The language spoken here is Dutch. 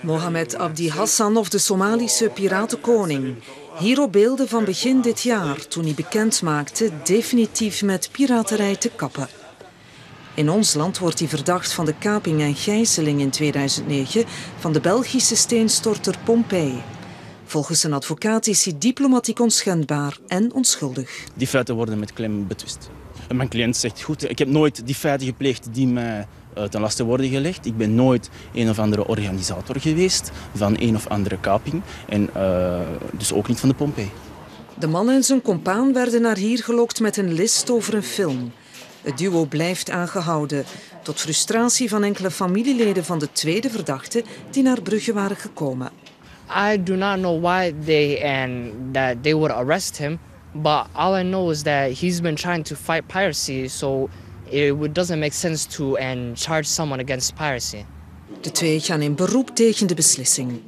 Mohamed Abdi Hassan of de Somalische piratenkoning. Hier op beelden van begin dit jaar, toen hij bekend maakte definitief met piraterij te kappen. In ons land wordt hij verdacht van de kaping en gijzeling in 2009 van de Belgische steenstorter Pompei. Volgens een advocaat is hij diplomatiek onschendbaar en onschuldig. Die feiten worden met klem betwist. En mijn cliënt zegt, goed, ik heb nooit die feiten gepleegd die mij ten laste worden gelegd. Ik ben nooit een of andere organisator geweest van een of andere kaping. En dus ook niet van de Pompei. De man en zijn compaan werden naar hier gelokt met een list over een film. Het duo blijft aangehouden, tot frustratie van enkele familieleden van de tweede verdachte die naar Brugge waren gekomen. I do not know why they would arrest him, but all I know is that he's been trying to fight piracy, so it doesn't make sense to charge someone against piracy. De twee gaan in beroep tegen de beslissing.